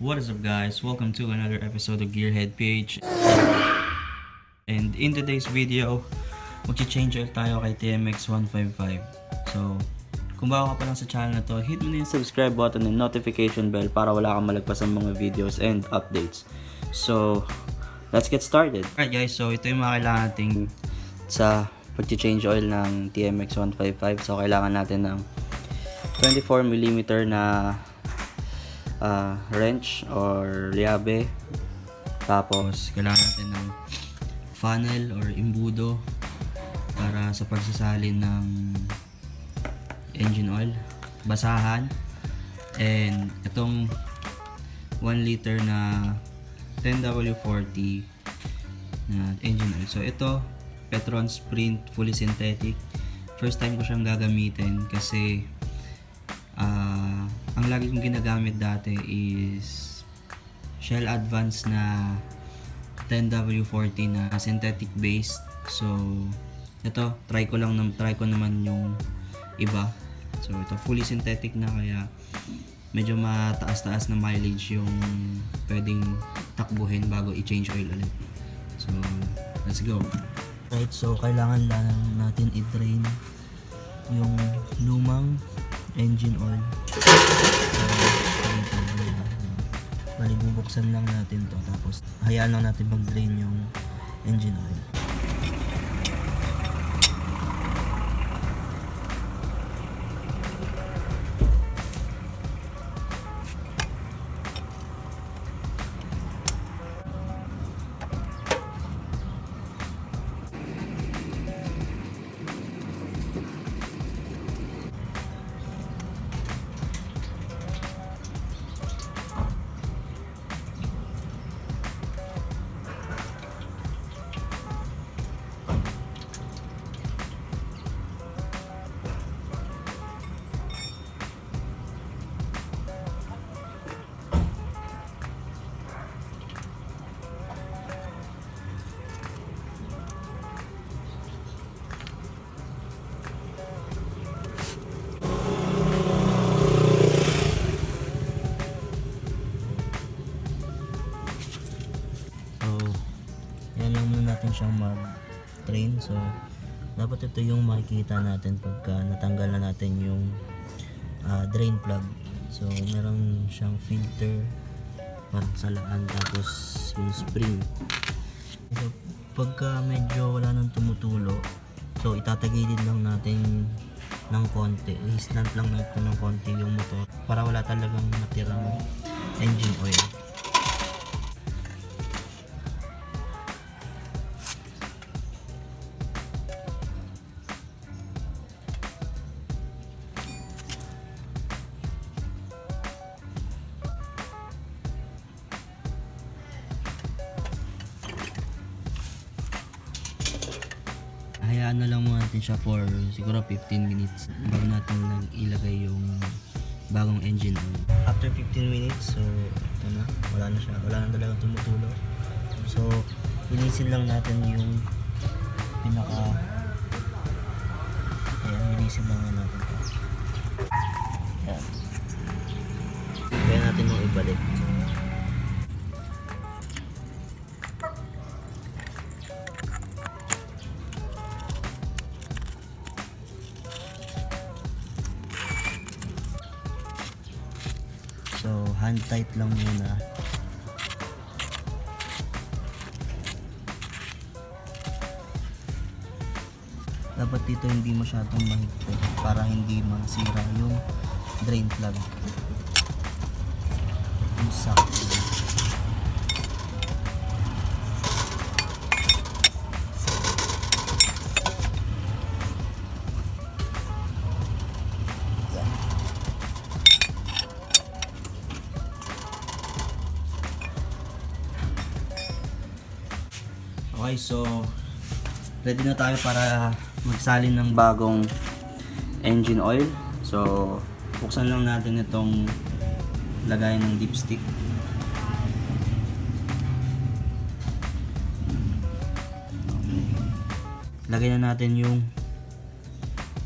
What is up guys? Welcome to another episode of GearHead PH. And in today's video, mag-change oil tayo kay TMX 155. So, kung bago ka pa lang sa channel na to, hit mo na yung subscribe button and notification bell para wala kang malagpas ng mga videos and updates. So, let's get started. Alright guys, so ito yung mga kailangan natin sa pag-change oil ng TMX 155. So, kailangan natin ng 24mm na wrench or liabe. Tapos kailangan natin ng funnel or imbudo para sa pagsasalin ng engine oil, basahan, and itong 1 liter na 10W40 na engine oil. So ito, Petron Sprint fully synthetic. First time ko siyang gagamitin kasi ang lagi kong ginagamit dati is Shell Advance na 10W40 na synthetic based. So ito, try ko naman yung iba. So ito fully synthetic na, kaya medyo mataas-taas na mileage yung pwedeng takbuhin bago i-change oil ulit. So let's go. Right, so kailangan lang natin i-drain yung lumang engine oil. Bali, bubuksan lang natin to, tapos hayaan lang natin mag-drain yung engine oil. Siyang mag-train. So dapat ito yung makikita natin pagka natanggal na natin yung drain plug. So meron siyang filter para sa laan, tapos yung spring. So pagka medyo wala nang tumutulo, so itatagilid lang natin ng konti, i-slant lang natin ng konti yung motor para wala talagang matirang engine oil. Hayaan na lang muna natin siya for siguro 15 minutes bago natin lang ilagay yung bagong engine oil. After 15 minutes, so ito na, wala na talagang tumutulo. So linisin lang natin yung linisin lang natin ito. Ayan, kaya natin yung ibalik. So hand tight lang muna. Dapat dito hindi masyadong mahigpit para hindi masira yung drain plug. Yung sakto. Okay, so ready na tayo para magsalin ng bagong engine oil. So buksan lang natin itong lagayan ng dipstick. Lagay na natin yung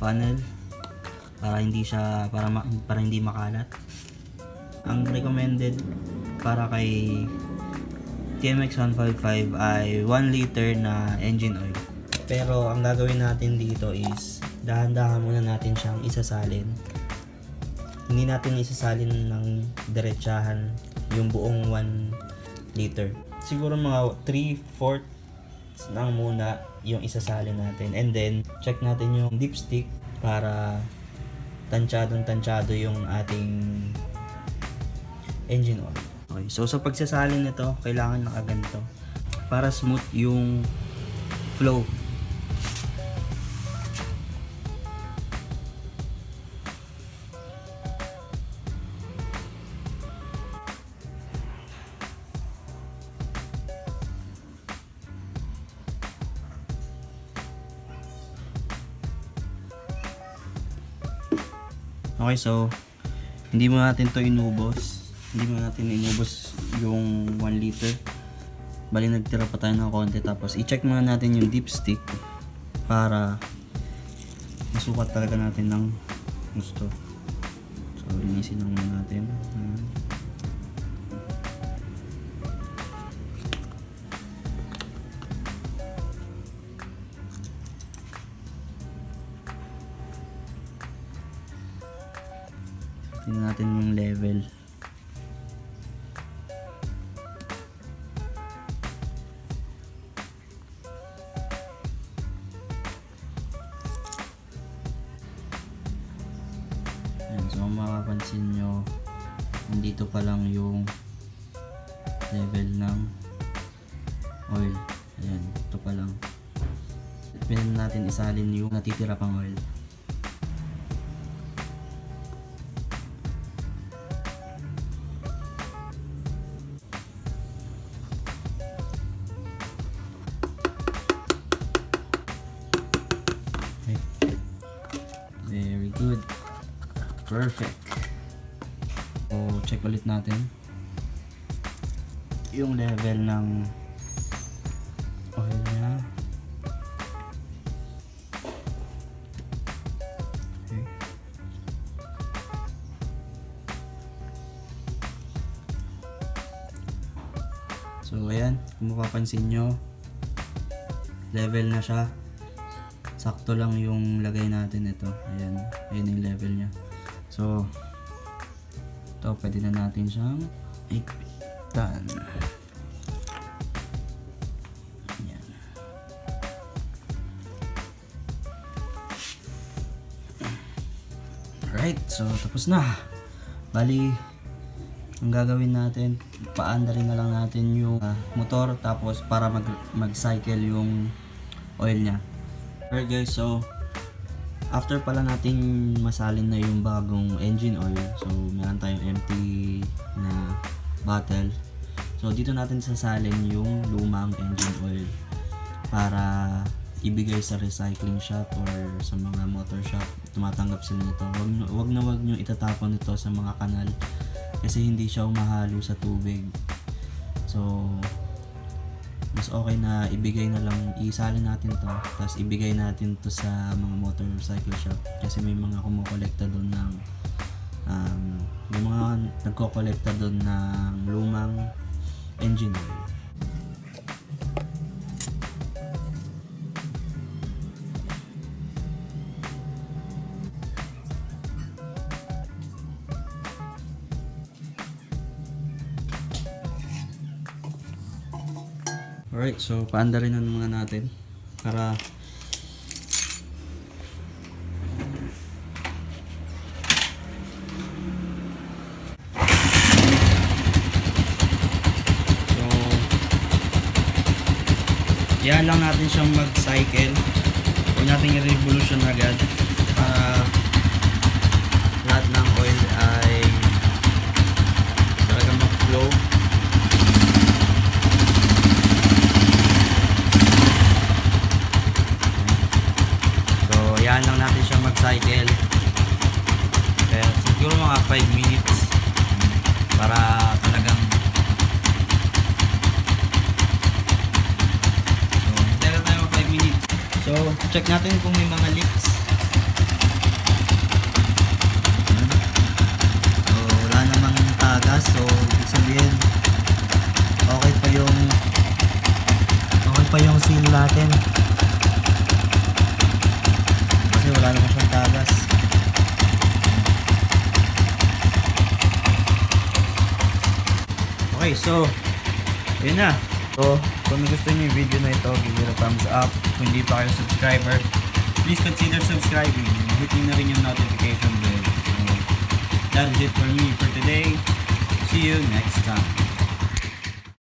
funnel para hindi makalat. Ang recommended para kay TMX 155 ay 1 liter na engine oil. Pero ang gagawin natin dito is dahan-dahan muna natin siyang isasalin. Hindi natin isasalin ng diretsahan yung buong 1 liter. Siguro mga 3/4 lang muna yung isasalin natin. And then, check natin yung dipstick para tansyado yung ating engine oil. Okay, so sa pagsasalin nito, kailangan nakaganto para smooth yung flow. Okay, so hindi mo natin to inubos. Hindi mo natin inubos yung 1 liter. Bali nagtira pa tayo ng konti, tapos i-check muna natin yung dipstick para masukat talaga natin ng gusto. So linisin lang muna natin. Tingnan natin yung level. Ayan, so makapansin nyo, nandito pa lang yung level ng oil. Ayan, ito pa lang. Pwede natin isalin yung natitira pang oil. Very good. Perfect. So, check ulit natin yung level ng oil niya. Okay. So, ayan. Kung mapapansin nyo, level na siya. Sakto lang yung lagay natin ito. Ayan, ayan yung level niya. So, ito pwede na natin siyang ikpitan. Ayan. Alright, so tapos na. Bali, ang gagawin natin, paandarin na lang natin yung motor, tapos para mag-cycle yung oil niya. Alright guys, so after pala natin masalin na yung bagong engine oil, so meron tayong empty na bottle. So dito natin sasalin yung lumang engine oil para ibigay sa recycling shop or sa mga motor shop. Tumatanggap sila nito. Wag nyo itatapon ito sa mga kanal kasi hindi siya umahalo sa tubig. So mas okay na ibigay na lang, isalin natin to, tapos ibigay natin to sa mga motorcycle shop kasi may mga kumukolekta doon ng may mga nagkokolekta doon ng lumang engine oil. Alright, so paandarin na muna natin para yan lang natin siyang mag-cycle. Huwag natin i-revolution agad para lahat ng oil ay talagang mag-flow. Yan lang natin siyang mag-cycle. Kaya siguro mga 5 minutes para talagang so, hintay lang tayo 5 minutes. So, check natin kung may mga leaks. So, wala namang tagas. So, ibig sabihin seal natin. Kasi wala naman siyang tagas. Okay, so yun na. So, kung gusto niyo yung video na ito, give it a thumbs up. Kung hindi pa kayo subscriber, please consider subscribing. Hit nyo na rin yung notification bell. So, that is it for me for today. See you next time.